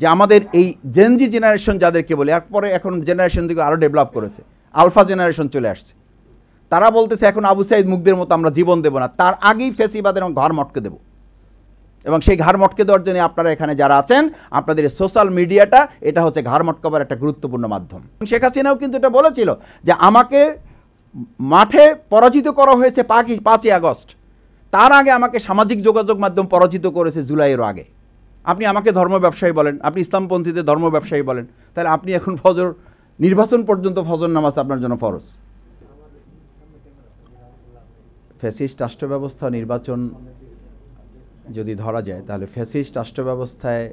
যে আমাদের এই জেনজি জেনারেশন যাদেরকে বলি, এরপরে এখন জেনারেশন দিকে আরও ডেভেলপ করেছে, আলফা জেনারেশন চলে আসছে, তারা বলতেছে এখন আবু সাইদ মুগ্ধের মতো আমরা জীবন দেব না, তার আগেই ফেসিবাদের ঘাড় মটকে দেব। এবং সেই ঘাড় মটকে দেওয়ার জন্য আপনারা এখানে যারা আছেন, আপনাদের সোশ্যাল মিডিয়াটা এটা হচ্ছে ঘাড় মটকাবার একটা গুরুত্বপূর্ণ মাধ্যম। শেখ হাসিনাও কিন্তু এটা বলেছিল যে আমাকে মাঠে পরাজিত করা হয়েছে 5ই আগস্ট, তার আগে আমাকে সামাজিক যোগাযোগ মাধ্যম পরাজিত করেছে জুলাইয়ের আগে। আপনি আমাকে ধর্ম ব্যবসায়ী বলেন, আপনি ইসলামপন্থীদের ধর্ম ব্যবসায়ী বলেন, তাহলে আপনি এখন ফজর নির্বাচন পর্যন্ত ফজর নামাজ আপনার জন্য ফরজ। ফ্যাসিস্ট রাষ্ট্র ব্যবস্থা নির্বাচন যদি ধরা যায়, তাহলে ফ্যাসিস্ট রাষ্ট্র ব্যবস্থায়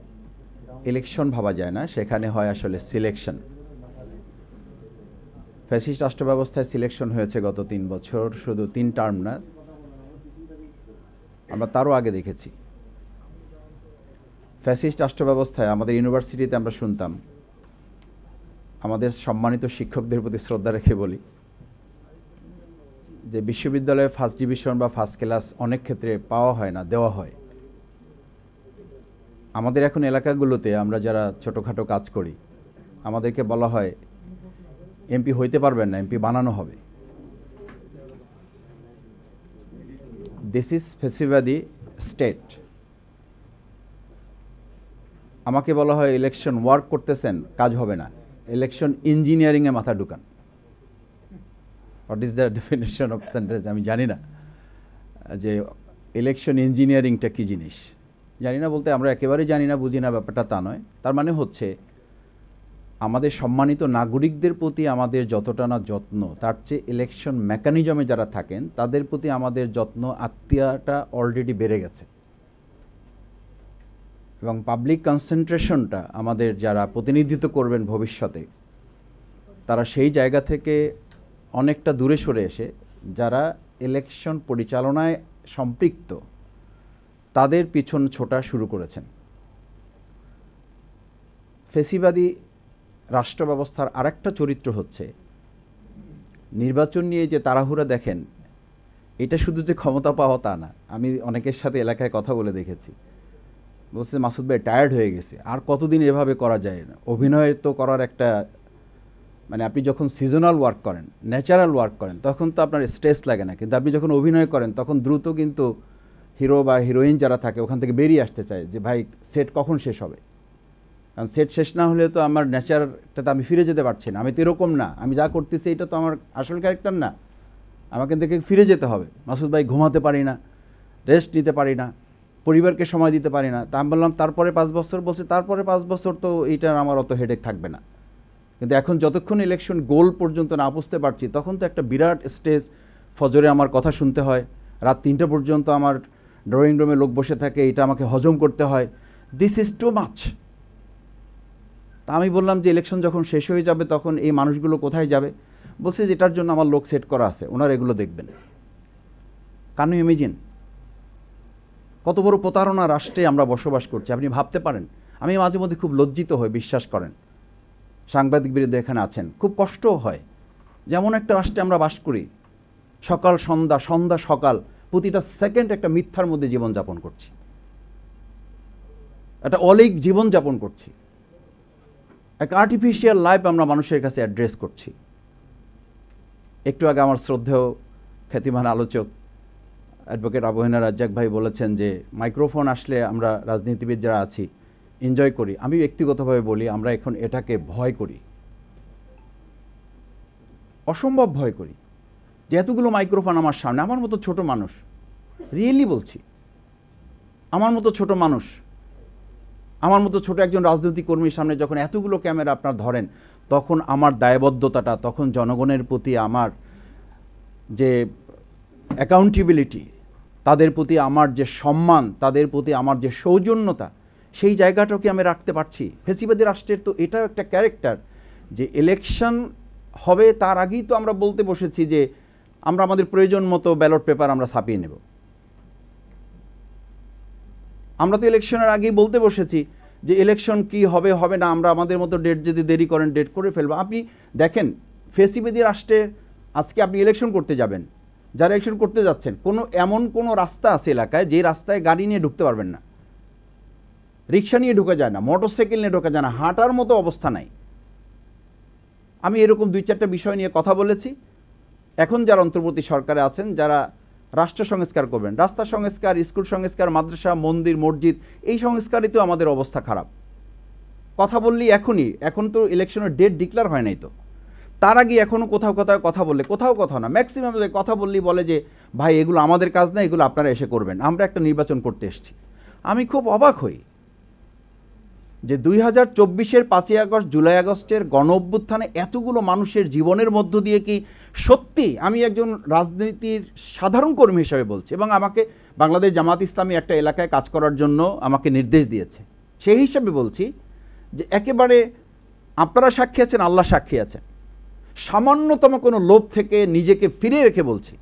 ইলেকশন ভাবা যায় না, সেখানে হয় আসলে সিলেকশন। ফ্যাসিস্ট রাষ্ট্র ব্যবস্থায় সিলেকশন হয়েছে গত 3 বছর, শুধু 3 টার্ম না, আমরা তারও আগে দেখেছি। ফ্যাসিস্ট রাষ্ট্র ব্যবস্থায় আমাদের ইউনিভার্সিটিতে আমরা শুনতাম, আমাদের সম্মানিত শিক্ষকদের প্রতি শ্রদ্ধা রেখে বলি যে বিশ্ববিদ্যালয়ে ফার্স্ট ডিভিশন বা ফার্স্ট ক্লাস অনেক ক্ষেত্রে পাওয়া হয় না, দেওয়া হয়। আমাদের এখন এলাকাগুলোতে আমরা যারা ছোটোখাটো কাজ করি, আমাদেরকে বলা হয় এমপি হইতে পারবেন না, এমপি বানানো হবে। দিস ইজ ফ্যাসিবাদী স্টেট। আমাকে বলা হয় ইলেকশন ওয়ার্ক করতেছেন, কাজ হবে না, ইলেকশন ইঞ্জিনিয়ারিংয়ে মাথা ঢুকান। What is the definition of sentence আমি জানি না, যে ইলেকশন ইঞ্জিনিয়ারিংটা কী জিনিস জানি না, বলতে আমরা একেবারেই জানি না, বুঝি না, ব্যাপারটা তা নয়। তার মানে হচ্ছে আমাদের সম্মানিত নাগরিকদের প্রতি আমাদের যতটা না যত্ন, তার চেয়ে ইলেকশন মেকানিজমে যারা থাকেন তাদের প্রতি আমাদের যত্ন, আত্মীয়তা অলরেডি বেড়ে গেছে। এবং পাবলিক কনসেন্ট্রেশনটা আমাদের যারা প্রতিনিধিত্ব করবেন ভবিষ্যতে, তারা সেই জায়গা থেকে অনেকটা দূরে সরে এসে যারা ইলেকশন পরিচালনায় সম্পৃক্ত তাদের পিছন ছোটা শুরু করেছেন। ফেসিবাদী রাষ্ট্র ব্যবস্থার আরেকটা চরিত্র হচ্ছে নির্বাচন নিয়ে যে তাড়াহুড়া দেখেন, এটা শুধু যে ক্ষমতা পাওয়া তা না। আমি অনেকের সাথে এলাকায় কথা বলে দেখেছি, বলছে মাসুদ ভাই টায়ার্ড হয়ে গেছে, আর কতদিন এভাবে করা যায় না। অভিনয় তো করার একটা মানে আপনি যখন সিজনাল ওয়ার্ক করেন, ন্যাচারাল ওয়ার্ক করেন, তখন তো আপনার স্ট্রেস লাগে না, কিন্তু আপনি যখন অভিনয় করেন তখন দ্রুত কিন্তু হিরো বা হিরোইন যারা থাকে ওখান থেকে বেরিয়ে আসতে চায় যে ভাই সেট কখন শেষ হবে, কারণ সেট শেষ না হলে তো আমার নেচারটাতে আমি ফিরে যেতে পারছি না। আমি তো এরকম না, আমি যা করতেছি এটা তো আমার আসল ক্যারেক্টার না, আমাকে দেখে ফিরে যেতে হবে। মাসুদ ভাই ঘুমাতে পারি না, রেস্ট নিতে পারি না, পরিবারকে সময় দিতে পারি না। তা আমি বললাম তারপরে 5 বছর, বলছে তারপরে 5 বছর তো এইটার আমার অত হেডেক থাকবে না। কিন্তু এখন যতক্ষণ ইলেকশন গোল পর্যন্ত না পৌঁছতে পারছি, তখন তো একটা বিরাট স্টেজ, ফজরে আমার কথা শুনতে হয়, রাত 3টা পর্যন্ত আমার ড্রয়িং রুমে লোক বসে থাকে, এটা আমাকে হজম করতে হয়। This is too much. তা আমি বললাম যে ইলেকশন যখন শেষ হয়ে যাবে তখন এই মানুষগুলো কোথায় যাবে? বলছে যে এটার জন্য আমার লোক সেট করা আছে, ওনারা এগুলো দেখবেন। কান ইউ ইমাজিন কত বড় প্রতারণা রাষ্ট্রে আমরা বসবাস করছি, আপনি ভাবতে পারেন? আমি মাঝে মধ্যে খুব লজ্জিত হই, বিশ্বাস করেন। সাংবাদিক বিরুদ্ধে এখানে আছেন, খুব কষ্টও হয়। যেমন একটা রাষ্ট্রে আমরা বাস করি, সকাল সন্ধ্যা, সন্ধ্যা সকাল, প্রতিটা সেকেন্ড একটা মিথ্যার মধ্যে জীবনযাপন করছি, একটা অলীক জীবনযাপন করছি, একটা আর্টিফিশিয়াল লাইফ আমরা মানুষের কাছে অ্যাড্রেস করছি। একটু আগে আমার শ্রদ্ধেয় খ্যাতিমান আলোচক অ্যাডভোকেট আবু হেনা রাজ্জাক ভাই বলেছেন যে মাইক্রোফোন আসলে আমরা রাজনীতিবিদ যারা আছি এনজয় করি। আমি ব্যক্তিগতভাবে বলি আমরা এখন এটাকে ভয় করি, অসম্ভব ভয় করি যে এতগুলো মাইক্রোফোন আমার সামনে। আমার মতো ছোট মানুষ, রিয়েলি বলছি, আমার মতো ছোট মানুষ, আমার মতো ছোট একজন রাজনৈতিক কর্মীর সামনে যখন এতগুলো ক্যামেরা আপনার ধরেন, তখন আমার দায়বদ্ধতাটা, তখন জনগণের প্রতি আমার যে অ্যাকাউন্টেবিলিটি, তাদের প্রতি আমার যে সম্মান, তাদের প্রতি আমার যে সৌজন্যতা, সেই জায়গাটাকে আমি রাখতে পারছি। ফেসিবাদী রাষ্ট্রের তো এটাও একটা ক্যারেক্টার যে ইলেকশন হবে তার আগেই তো আমরা বলতে বসেছি যে আমরা আমাদের প্রয়োজন মতো ব্যালট পেপার আমরা ছাপিয়ে নেব। আমরা তো ইলেকশনের আগেই বলতে বসেছি যে ইলেকশন কি হবে হবে না, আমরা আমাদের মতো ডেট যদি দেরি করেন ডেট করে ফেলবো। আপনি দেখেন ফেসিবাদী রাষ্ট্রে আজকে আপনি ইলেকশন করতে যাবেন, যারা ইলেকশন করতে যাচ্ছেন, এমন কোনো রাস্তা আছে এলাকায় যে রাস্তায় গাড়ি নিয়ে ঢুকতে পারবেন না। রিক্সা নিয়ে ঢোকা যায় না, মোটরসাইকেল নিয়ে ঢোকা যায় না, হাঁটার মতো অবস্থা নাই। আমি এরকম 2-4টা বিষয় নিয়ে কথা বলেছি। এখন যারা অন্তর্বর্তী সরকারে আছেন, যারা রাষ্ট্র সংস্কার করবেন, রাস্তা সংস্কার, স্কুল সংস্কার, মাদ্রাসা, মন্দির, মসজিদ, এই সংস্কারেতেও আমাদের অবস্থা খারাপ। কথা বললি এখন তো ইলেকশনের ডেট ডিক্লেয়ার হয় নাই, তো তার আগে এখনও কোথাও কথা বললে, কোথাও না, ম্যাক্সিমাম কথা বললেই বলে যে ভাই এগুলো আমাদের কাজ না, এগুলো আপনারা এসে করবেন, আমরা একটা নির্বাচন করতে এসেছি। আমি খুব অবাক হই যে 2024-এর 5ই আগস্ট, জুলাই আগস্টের গণ অভ্যুত্থানে এতগুলো মানুষের জীবনের মধ্য দিয়ে কি সত্যি, আমি একজন রাজনীতির সাধারণ কর্মী হিসাবে বলছি, এবং আমাকে বাংলাদেশ জামাত ইসলামী একটা এলাকায় কাজ করার জন্য আমাকে নির্দেশ দিয়েছে, সেই হিসাবে বলছি যে একেবারে আপনারা সাক্ষী আছেন, আল্লাহ সাক্ষী আছেন, সামান্যতম কোনো লোভ থেকে নিজেকে ফিরিয়ে রেখে বলছি,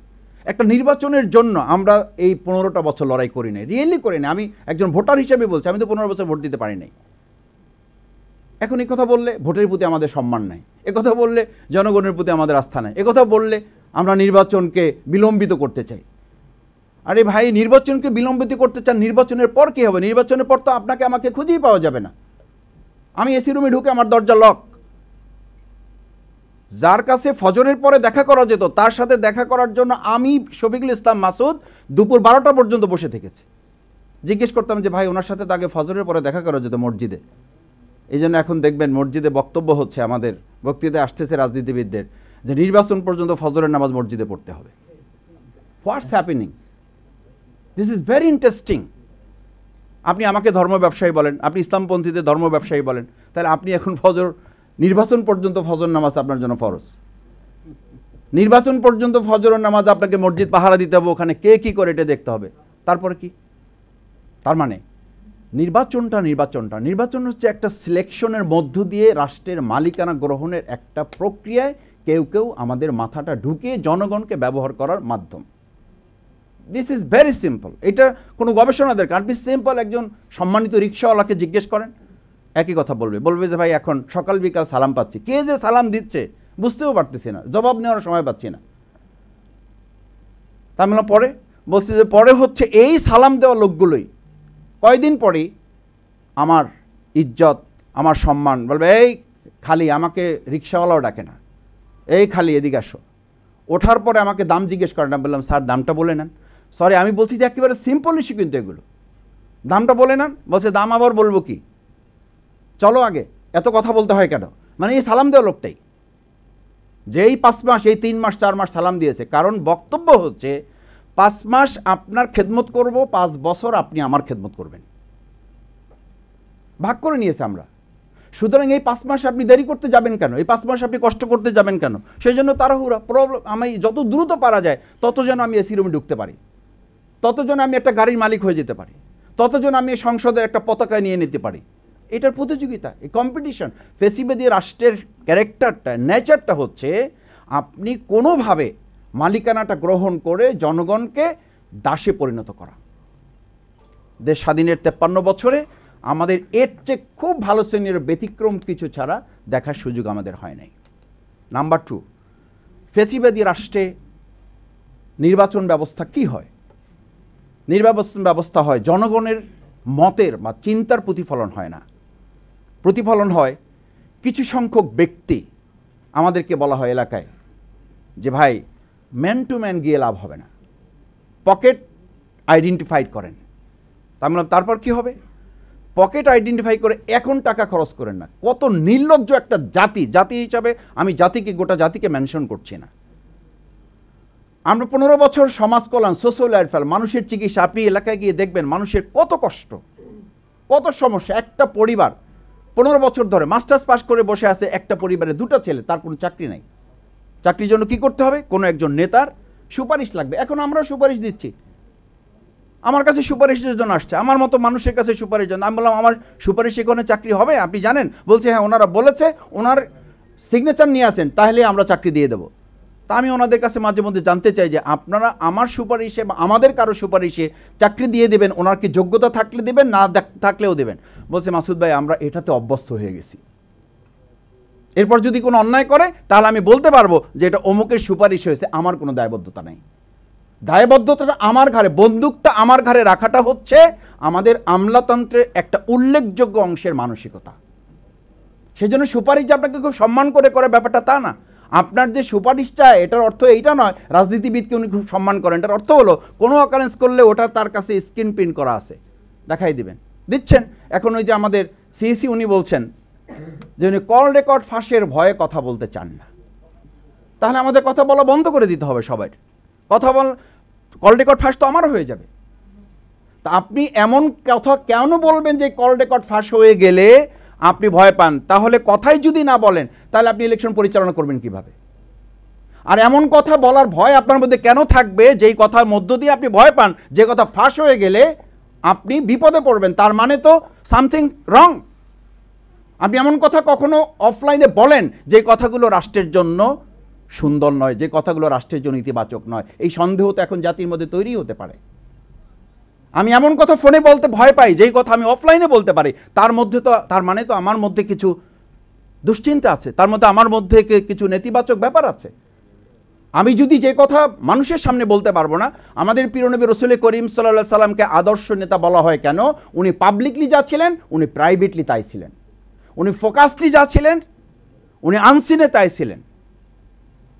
একটা নির্বাচনের জন্য আমরা এই 15টা বছর লড়াই করি নাই, রিয়েলি করি না। আমি একজন ভোটার হিসেবে বলছি, আমি তো 15 বছর ভোট দিতে পারি নাই। এখন এই কথা বললে ভোটের প্রতি আমাদের সম্মান নাই, একথা বললে জনগণের প্রতি আমাদের আস্থা নাই, একথা বললে আমরা নির্বাচনকে বিলম্বিত করতে চাই। আরে ভাই, নির্বাচনকে বিলম্বিত করতে চান, নির্বাচনের পর কী হবে? নির্বাচনের পর তো আপনাকে আমাকে খুঁজেই পাওয়া যাবে না। আমি এসি রুমে ঢুকে আমার দরজা লক। যার কাছে ফজরের পরে দেখা করা যেত, তার সাথে দেখা করার জন্য আমি শফিকুল ইসলাম মাসুদ দুপুর 12টা পর্যন্ত বসে থেকেছি। জিজ্ঞেস করতাম যে ভাই, ওনার সাথে তো আগে ফজরের পরে দেখা করা যেত মসজিদে। এই জন্য এখন দেখবেন মসজিদে বক্তব্য হচ্ছে, আমাদের বক্তৃতায় আসতেছে রাজনীতিবিদদের, যে নির্বাচন পর্যন্ত ফজরের নামাজ মসজিদে পড়তে হবে। What's happening? This is very interesting. আপনি আমাকে ধর্ম ব্যবসায়ী বলেন, আপনি ইসলামপন্থীদের ধর্ম ব্যবসায়ী বলেন, তাহলে আপনি এখন নির্বাচন পর্যন্ত ফজর নামাজ আপনার জন্য ফরজ। নির্বাচন পর্যন্ত ফজরের নামাজ আপনাকে মসজিদ পাহারা দিতে হবে, ওখানে কে কী করে এটা দেখতে হবে। তারপরে কি? তার মানে নির্বাচন হচ্ছে একটা সিলেকশনের মধ্য দিয়ে রাষ্ট্রের মালিকানা গ্রহণের একটা প্রক্রিয়ায় কেউ আমাদের মাথাটা ঢুকিয়ে জনগণকে ব্যবহার করার মাধ্যম। This is very simple. এটা কোনো গবেষণা দরকার। আপনি সিম্পল একজন সম্মানিত রিক্সাওয়ালাকে জিজ্ঞেস করেন, একই কথা বলবে যে ভাই এখন সকাল বিকাল সালাম পাচ্ছি, কে যে সালাম দিচ্ছে বুঝতেও পারতেছি না, জবাব নেওয়ার সময় পাচ্ছি না। তার মানে পরে বলছি যে পরে হচ্ছে এই সালাম দেওয়া লোকগুলোই কয়দিন পরেই আমার ইজ্জত, আমার সম্মান বলবে, এই খালি আমাকে রিক্সাওয়ালাও ডাকে না, এই খালি এদিকে আসো। ওঠার পরে আমাকে দাম জিজ্ঞেস করে না, বললাম স্যার দামটা বলে নেন। সরি, আমি বলছি যে একেবারে সিম্পল ইস্যু কিন্তু এগুলো, দামটা বলে নেন। বলছে দাম আবার বলবো কি, চলো আগে, এত কথা বলতে হয় কেন? মানে এই সালাম দেওয়া লোকটাই, যে এই 5 মাস, এই 3 মাস 4 মাস সালাম দিয়েছে, কারণ বক্তব্য হচ্ছে 5 মাস আপনার খেদমত করব, 5 বছর আপনি আমার খেদমত করবেন, ভাগ করে নিয়েছে আমরা। সুতরাং এই 5 মাস আপনি দেরি করতে যাবেন কেন? এই 5 মাস আপনি কষ্ট করতে যাবেন কেন? সেই জন্য তাড়াহুড়া। প্রবলেম, আমি যত দ্রুত পারা যায় তত যেন আমি এসি রুমে ঢুকতে পারি, তত যেন আমি একটা গাড়ির মালিক হয়ে যেতে পারি, তত যেন আমি সংসদের একটা পতাকা নিয়ে নিতে পারি। এটার প্রতিযোগিতা, এই কম্পিটিশন। ফেসিবাদী রাষ্ট্রের ক্যারেক্টারটা, নেচারটা হচ্ছে আপনি কোনোভাবে মালিকানাটা গ্রহণ করে জনগণকে দাসে পরিণত করা। দেশ স্বাধীনের 53 বছরে আমাদের এর চেয়ে খুব ভালো শ্রেণীর ব্যতিক্রম কিছু ছাড়া দেখার সুযোগ আমাদের হয় নাই। নাম্বার 2, ফেসিবাদী রাষ্ট্রে নির্বাচন ব্যবস্থা কি হয়? নির্বাচন ব্যবস্থা হয় জনগণের মতের বা চিন্তার প্রতিফলন হয় না, প্রতিফলন হয় কিছু সংখ্যক ব্যক্তি। আমাদেরকে বলা হয় এলাকায় যে ভাই ম্যান টু ম্যান গিয়ে লাভ হবে না, পকেট আইডেন্টিফাই করেন। তারপর কি হবে? পকেট আইডেন্টিফাই করে এখন টাকা খরচ করেন না। কত নির্লজ্জ একটা জাতি হিসাবে আমি গোটা জাতিকে মেনশন করছি না। আমরা 15 বছর সমাজ কল্যাণ, সোশ্যাল ওয়েলফেয়ার, মানুষের চিকিৎসা, আপনি এলাকায় গিয়ে দেখবেন মানুষের কত কষ্ট, কত সমস্যা। একটা পরিবার 15 বছর ধরে মাস্টার্স পাস করে বসে আছে, একটা পরিবারে 2টা ছেলে, তার কোনো চাকরি নাই। চাকরির জন্য কি করতে হবে? কোনো একজন নেতার সুপারিশ লাগবে। এখন আমরা সুপারিশ দিচ্ছি, আমার কাছে সুপারিশের জন্য আসছে, আমার মতো মানুষের কাছে সুপারিশ জন্য। আমি বললাম আমার সুপারিশে কোনো চাকরি হবে? আপনি জানেন? বলছে হ্যাঁ, ওনারা বলেছে, ওনার সিগনেচার নিয়ে আসেন, তাহলে আমরা চাকরি দিয়ে দেবো। তা আমি ওনাদের কাছে মাঝে মধ্যে জানতে চাই যে আপনারা আমার সুপারিশে বা আমাদের কারো সুপারিশে চাকরি দিয়ে দেবেন, ওনার কি যোগ্যতা থাকলে দেবেন, না থাকলেও দেবেন? বলছে মাসুদ ভাই আমরা এটাতে অভ্যস্ত হয়ে গেছি, এরপর যদি কোনো অন্যায় করে তাহলে আমি বলতে পারবো যে এটা অমুকের সুপারিশ হয়েছে, আমার কোনো দায়বদ্ধতা নেই। দায়বদ্ধতাটা আমার ঘাড়ে, বন্দুকটা আমার ঘাড়ে রাখাটা হচ্ছে আমাদের আমলাতন্ত্রের একটা উল্লেখযোগ্য অংশের মানসিকতা। সেজন্য সুপারিশ যে আপনাকে খুব সম্মান করে করে ব্যাপারটা তা না। আপনার যে সুপারিশটা, এটার অর্থ এইটা নয় রাজনীতিবিদকে উনি খুব সম্মান করেন। এটার অর্থ হলো কোনো অকারেন্স করলে ওটা তার কাছে স্ক্রিন প্রিন্ট করা আছে, দেখাই দিবেন, দিচ্ছেন। এখন ওই যে আমাদের সিইসি উনি বলছেন যে উনি কল রেকর্ড ফাঁসের ভয়ে কথা বলতে চান না। তাহলে আমাদের কথা বলা বন্ধ করে দিতে হবে সবাই। কথা বল, কল রেকর্ড ফাঁস তো আমারও হয়ে যাবে। তা আপনি এমন কথা কেন বলবেন যে কল রেকর্ড ফাঁস হয়ে গেলে আপনি ভয় পান? তাহলে কথাই যদি না বলেন তাহলে আপনি ইলেকশন পরিচালনা করবেন কিভাবে? আর এমন কথা বলার ভয় আপনার মধ্যে কেন থাকবে যেই কথার মধ্য দিয়ে আপনি ভয় পান, যে কথা ফাঁস হয়ে গেলে আপনি বিপদে পড়বেন? তার মানে তো সামথিং রং। আপনি এমন কথা কখনো অফলাইনে বলেন যে কথাগুলো রাষ্ট্রের জন্য সুন্দর নয়, যে কথাগুলো রাষ্ট্রের জন্য ইতিবাচক নয়। এই সন্দেহ তো এখন জাতির মধ্যে তৈরি হতে পারে। আমি এমন কথা ফোনে বলতে ভয় পাই যেই কথা আমি অফলাইনে বলতে পারি, তার মধ্যে তো, তার মানে তো আমার মধ্যে কিছু দুশ্চিন্তা আছে, তার মধ্যে আমার মধ্যে কিছু নেতিবাচক ব্যাপার আছে। আমি যদি যে কথা মানুষের সামনে বলতে পারবো না, আমাদের প্রিয় নবী রাসূল করিম সাল্লাল্লাহু আলাইহি সাল্লামকে আদর্শ নেতা বলা হয় কেন? উনি পাবলিকলি যা ছিলেন উনি প্রাইভেটলি তাই ছিলেন, উনি ফোকাসলি যা ছিলেন উনি আনসিনে তাই ছিলেন,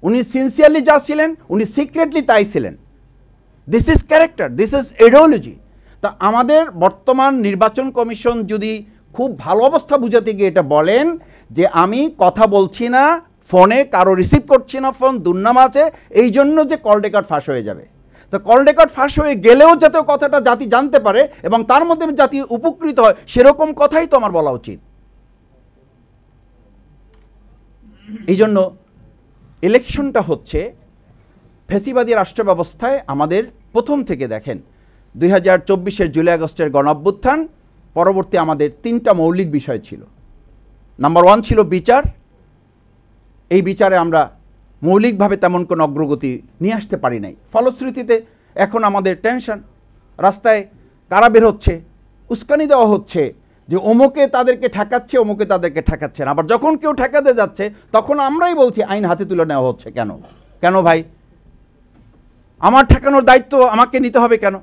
উনি সিনসিয়ারলি যা ছিলেন উনি সিক্রেটলি তাই ছিলেন। This is character, this is ideology. তা আমাদের বর্তমান নির্বাচন কমিশন যদি খুব ভালো অবস্থা বুঝাতে গিয়ে এটা বলেন যে আমি কথা বলছি না ফোনে, কারো রিসিভ করছি না ফোন, দুর্নাম আছে, এই জন্য যে কল রেকর্ড ফাঁস হয়ে যাবে। তো কল রেকর্ড ফাঁস হয়ে গেলেও যাতে কথাটা জাতি জানতে পারে এবং তার মধ্যে জাতি উপকৃত হয়, সেরকম কথাই তো আমার বলা উচিত। এই জন্য ইলেকশনটা হচ্ছে ফ্যাসিবাদী রাষ্ট্র ব্যবস্থায় আমাদের প্রথম থেকে দেখেন 2024-এর জুলাই আগস্টের গণঅভ্যুত্থান পরবর্তী আমাদের 3টা মৌলিক বিষয় ছিল। নাম্বার 1 ছিল বিচার। এই বিচারে আমরা মৌলিকভাবে তেমন কোনো অগ্রগতি নিয়ে আসতে পারি নাই। ফলশ্রুতিতে এখন আমাদের টেনশন, রাস্তায় কারা বের হচ্ছে, উস্কানি দেওয়া হচ্ছে যে অমুকে তাদেরকে ঠেকাচ্ছে, অমুকে তাদেরকে ঠেকাচ্ছে না। আবার যখন কেউ ঠেকাতে যাচ্ছে তখন আমরাই বলছি আইন হাতে তুলে নেওয়া হচ্ছে। কেন কেন ভাই? আমার ঠেকানোর দায়িত্ব আমাকে নিতে হবে কেন?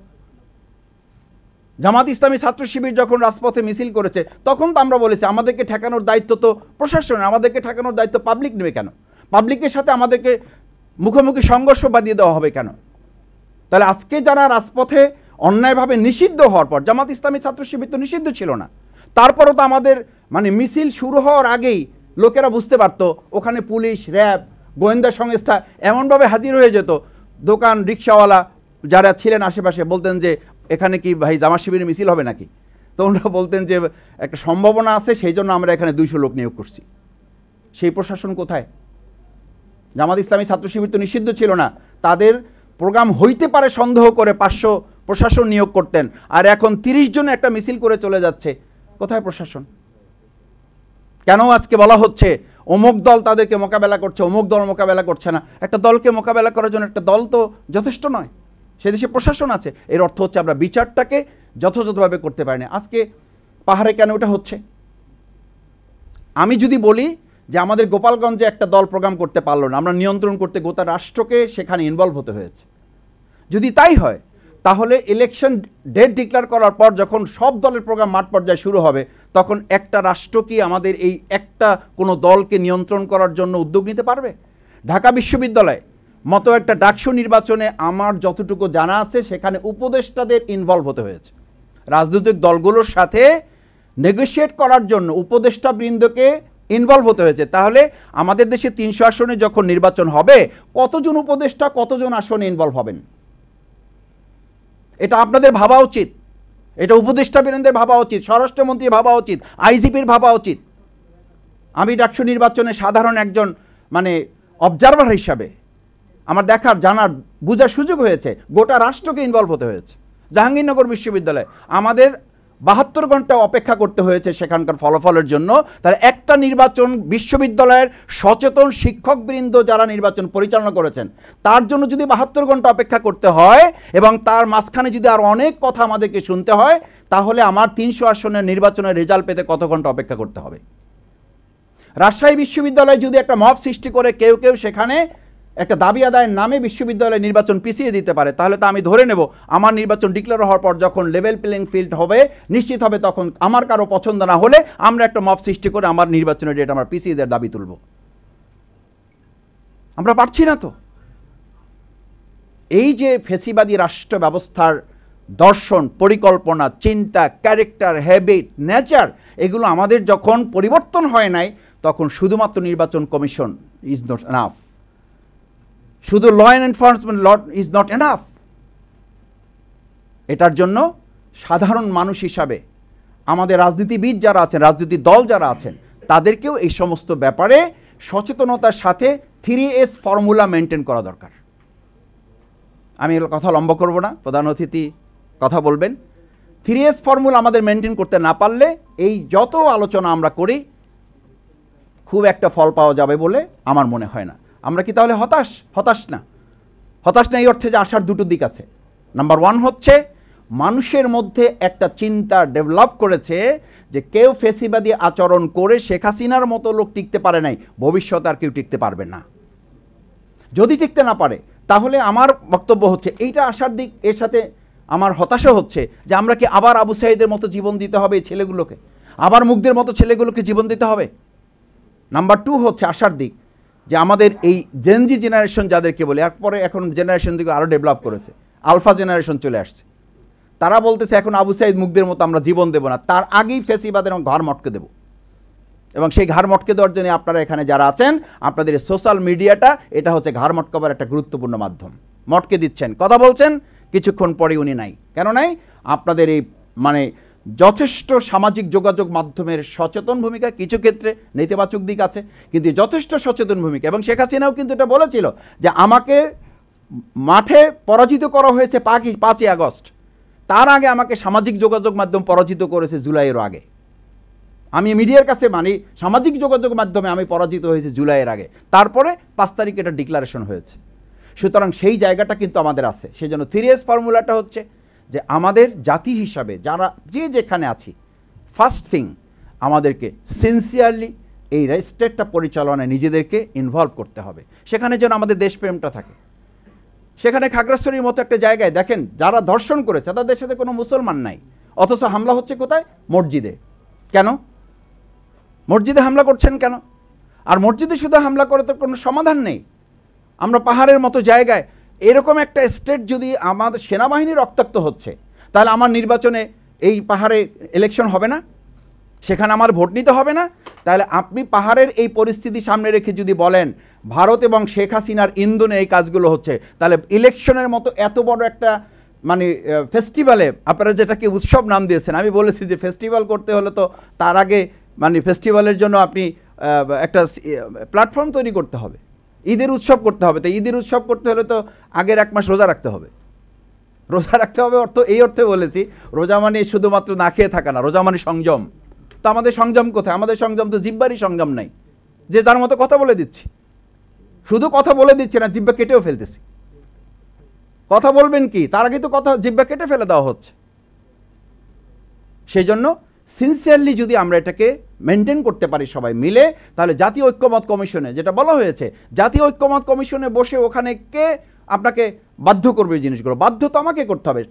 জামাত ইসলামী ছাত্র শিবির যখন রাজপথে মিছিল করেছে তখন তো আমরা বলেছি আমাদেরকে ঠেকানোর দায়িত্ব তো প্রশাসনের, আমাদেরকে ঠেকানোর দায়িত্ব পাবলিক নেবে কেন? পাবলিকের সাথে আমাদেরকে মুখোমুখি সংঘর্ষ বাঁধিয়ে দেওয়া হবে কেন? তাহলে আজকে যারা রাজপথে অন্যায়ভাবে নিষিদ্ধ হওয়ার পর, জামাত ইসলামী ছাত্র শিবির তো নিষিদ্ধ ছিল না, তারপরও তো আমাদের মানে মিছিল শুরু হওয়ার আগেই লোকেরা বুঝতে পারত, ওখানে পুলিশ, র্যাব, গোয়েন্দা সংস্থা এমনভাবে হাজির হয়ে যেত, দোকান রিক্সাওয়ালা যারা ছিলেন আশেপাশে বলতেন যে এখানে কি ভাই জামাত শিবিরের মিছিল হবে নাকি? তো ওনারা বলতেন যে একটা সম্ভাবনা আছে, সেই জন্য আমরা এখানে 200 লোক নিয়োগ করছি। সেই প্রশাসন কোথায়? জামাত ইসলামী ছাত্র শিবির তো নিষিদ্ধ ছিল না, তাদের প্রোগ্রাম হইতে পারে সন্দেহ করে 500 প্রশাসন নিয়োগ করতেন, আর এখন 30 জন একটা মিছিল করে চলে যাচ্ছে। কোথায় প্রশাসন? কেন আজকে বলা হচ্ছে অমুক দল তাদেরকে মোকাবেলা করছে, অমুক দল মোকাবেলা করছে না? একটা দলকে মোকাবেলা করার জন্য একটা দল তো যথেষ্ট নয়, সে দেশে প্রশাসন আছে। এর অর্থ হচ্ছে আমরা বিচারটাকে যথাযথভাবে করতে পারি না। আজকে পাহাড়ে কেন ওটা হচ্ছে? আমি যদি বলি যে আমাদের গোপালগঞ্জে একটা দল প্রোগ্রাম করতে পারলো না, আমরা নিয়ন্ত্রণ করতে গোটা রাষ্ট্রকে সেখানে ইনভলভ হতে হয়েছে। যদি তাই হয় তাহলে ইলেকশন ডেট ডিক্লেয়ার করার পর যখন সব দলের প্রোগ্রাম মাঠ পর্যায়ে শুরু হবে, তখন একটা রাষ্ট্র কি আমাদের এই একটা কোনো দলকে নিয়ন্ত্রণ করার জন্য উদ্যোগ নিতে পারবে? ঢাকা বিশ্ববিদ্যালয় মতো একটা ডাকসু নির্বাচনে আমার যতটুকু জানা আছে সেখানে উপদেষ্টাদের ইনভলভ হতে হয়েছে। রাজনৈতিক দলগুলোর সাথে নেগোশিয়েট করার জন্য উপদেষ্টাবৃন্দকে ইনভলভ হতে হয়েছে। তাহলে আমাদের দেশে 300 আসনে যখন নির্বাচন হবে, কতজন উপদেষ্টা কতজন আসনে ইনভলভ হবেন? এটা আপনাদের ভাবা উচিত, এটা উপদেষ্টাবৃন্দের ভাবা উচিত, স্বরাষ্ট্রমন্ত্রী ভাবা উচিত, আইজিপির ভাবা উচিত। আমি ডাকসু নির্বাচনে সাধারণ একজন মানে অবজারভার হিসাবে আমার দেখার, জানার, বোঝার সুযোগ হয়েছে। গোটা রাষ্ট্রকে ইনভলভ হতে হয়েছে। জাহাঙ্গীরনগর বিশ্ববিদ্যালয় আমাদের 72 ঘন্টা অপেক্ষা করতে হয়েছে সেখানকার ফলাফলের জন্য। তাহলে একটা নির্বাচন বিশ্ববিদ্যালয়ের সচেতন শিক্ষকবৃন্দ যারা নির্বাচন পরিচালনা করেছেন তার জন্য যদি 72 ঘন্টা অপেক্ষা করতে হয় এবং তার মাঝখানে যদি আর অনেক কথা আমাদেরকে শুনতে হয়, তাহলে আমার 300 আসনের নির্বাচনের রেজাল্ট পেতে কত ঘন্টা অপেক্ষা করতে হবে? রাজশাহী বিশ্ববিদ্যালয়ে যদি একটা মব সৃষ্টি করে কেউ কেউ সেখানে একটা দাবি আদায়ের নামে বিশ্ববিদ্যালয় নির্বাচন পিছিয়ে দিতে পারে, তাহলে তো আমি ধরে নেব আমার নির্বাচন ডিক্লেয়ার হওয়ার পর যখন লেভেল প্লেইং ফিল্ড হবে, নিশ্চিত হবে, তখন আমার কারো পছন্দ না হলে আমরা একটা মব সৃষ্টি করে আমার নির্বাচনের ডেট আমরা পিছিয়ে দেওয়ার দাবি তুলব। আমরা পারছি না তো। এই যে ফেসিবাদী রাষ্ট্র ব্যবস্থার দর্শন, পরিকল্পনা, চিন্তা, ক্যারেক্টার, হ্যাবিট, নেচার, এগুলো আমাদের যখন পরিবর্তন হয় নাই, তখন শুধুমাত্র নির্বাচন কমিশন ইজ নট এনাফ, শুধু law and enforcement law is not enough. এটার জন্য সাধারণ মানুষ হিসাবে আমাদের রাজনীতিবিদ যারা আছেন, রাজনৈতিক দল যারা আছেন, তাদেরকেও এই সমস্ত ব্যাপারে সচেতনতার সাথে 3S ফর্মুলা মেনটেন করা দরকার। আমি এর কথা লম্বা করব না, প্রধান অতিথি কথা বলবেন। 3S ফর্মুলা আমাদের মেনটেন করতে না পারলে এই যত আলোচনা আমরা করি খুব একটা ফল পাওয়া যাবে বলে আমার মনে হয় না। আমরা কি তাহলে হতাশ? হতাশ না। হতাশ না এই অর্থে যে আসার দুটো দিক আছে। নাম্বার 1 হচ্ছে মানুষের মধ্যে একটা চিন্তা ডেভেলপ করেছে যে কেউ ফেসিবাদী আচরণ করে শেখ হাসিনার মতো লোক টিকতে পারে নাই, ভবিষ্যতে আর কেউ টিকতে পারবে না। যদি টিকতে না পারে তাহলে আমার বক্তব্য হচ্ছে এইটা আসার দিক। এর সাথে আমার হতাশা হচ্ছে যে আমরা কি আবার আবু সাঈদের মতো জীবন দিতে হবে এই ছেলেগুলোকে, আবার মুগ্ধের মতো ছেলেগুলোকে জীবন দিতে হবে। নাম্বার 2 হচ্ছে আসার দিক যে আমাদের এই জেনজি জেনারেশন যাদেরকে বলে, এরপরে এখন জেনারেশন দিকে আরও ডেভেলপ করেছে, আলফা জেনারেশন চলে আসছে, তারা বলতেছে এখন আবু সাঈদ মুগ্ধের মতো আমরা জীবন দেব না, তার আগেই ফেসিবাদের ঘাড় মটকে দেব। এবং সেই ঘাড় মটকে দেওয়ার জন্য আপনারা এখানে যারা আছেন, আপনাদের সোশ্যাল মিডিয়াটা এটা হচ্ছে ঘাড় মটকাবার একটা গুরুত্বপূর্ণ মাধ্যম। মটকে দিচ্ছেন, কথা বলছেন, কিছুক্ষণ পরে উনি নাই। কেন নাই? আপনাদের এই মানে যথেষ্ট সামাজিক যোগাযোগ মাধ্যমের সচেতন ভূমিকা, কিছু ক্ষেত্রে নেতিবাচক দিক আছে, কিন্তু যথেষ্ট সচেতন ভূমিকা। এবং শেখ হাসিনাও কিন্তু এটা বলেছিল যে আমাকে মাঠে পরাজিত করা হয়েছে 5ই আগস্ট, তার আগে আমাকে সামাজিক যোগাযোগ মাধ্যম পরাজিত করেছে জুলাইয়ের আগে। আমি মিডিয়ার কাছে মানি সামাজিক যোগাযোগ মাধ্যমে আমি পরাজিত হয়েছি জুলাইয়ের আগে, তারপরে 5 তারিখে এটা ডিক্লারেশন হয়েছে। সুতরাং সেই জায়গাটা কিন্তু আমাদের আছে। সেই জন্য 3S ফর্মুলাটা হচ্ছে যে আমাদের জাতি হিসাবে যারা যে যেখানে আছি, ফার্স্ট থিং আমাদেরকে সিনসিয়ারলি এই স্টেটটা পরিচালনায় নিজেদেরকে ইনভলভ করতে হবে। সেখানে যেন আমাদের দেশপ্রেমটা থাকে। সেখানে খাগড়াছড়ির মতো একটা জায়গায় দেখেন যারা ধর্ষণ করেছে তাদের সাথে কোনো মুসলমান নাই, অথচ হামলা হচ্ছে কোথায়? মসজিদে। কেন মসজিদে হামলা করছেন কেন? আর মসজিদে শুধু হামলা করে তো কোনো সমাধান নেই। আমরা পাহাড়ের মতো জায়গায় এরকম একটা স্টেট যদি আমাদের সেনাবাহিনী রক্তাক্ত হচ্ছে, তাহলে আমার নির্বাচনে এই পাহাড়ে ইলেকশন হবে না, সেখানে আমার ভোট নিতে হবে না। তাহলে আপনি পাহাড়ের এই পরিস্থিতি সামনে রেখে যদি বলেন ভারত এবং শেখ হাসিনার ইন্ধনে এই কাজগুলো হচ্ছে, তাহলে ইলেকশনের মতো এত বড় একটা মানে ফেস্টিভ্যালে আপনারা যেটাকে উৎসব নাম দিয়েছেন, আমি বলেছি যে ফেস্টিভ্যাল করতে হলে তো তার আগে মানে ফেস্টিভ্যালের জন্য আপনি একটা প্ল্যাটফর্ম তৈরি করতে হবে, ঈদের উৎসব করতে হবে। তো ঈদের উৎসব করতে হলে তো আগের 1 মাস রোজা রাখতে হবে। রোজা রাখতে হবে অর্থ এই অর্থে বলেছি, রোজা মানে শুধুমাত্র না খেয়ে থাকা না, রোজা মানে সংযম। তো আমাদের সংযম কোথায়? আমাদের সংযম তো জিহ্বারই সংযম নাই, যে যার মতো কথা বলে দিচ্ছি। শুধু কথা বলে দিচ্ছি না, জিহ্বা কেটেও ফেলতেছি। কথা বলবেন কি, তার আগে তো কথা জিহ্বা কেটে ফেলে দেওয়া হচ্ছে। সেই জন্য সিনসিয়ারলি যদি আমরা এটাকে মেনটেন করতে পারি সবাই মিলে, তাহলে জাতীয় ঐক্যমত কমিশনে যেটা বলা হয়েছে, জাতীয় ঐক্যমত কমিশনে বসে ওখানে কে আপনাকে বাধ্য করবে এই জিনিসগুলো? বাধ্য তো আমাকে করতে হবে।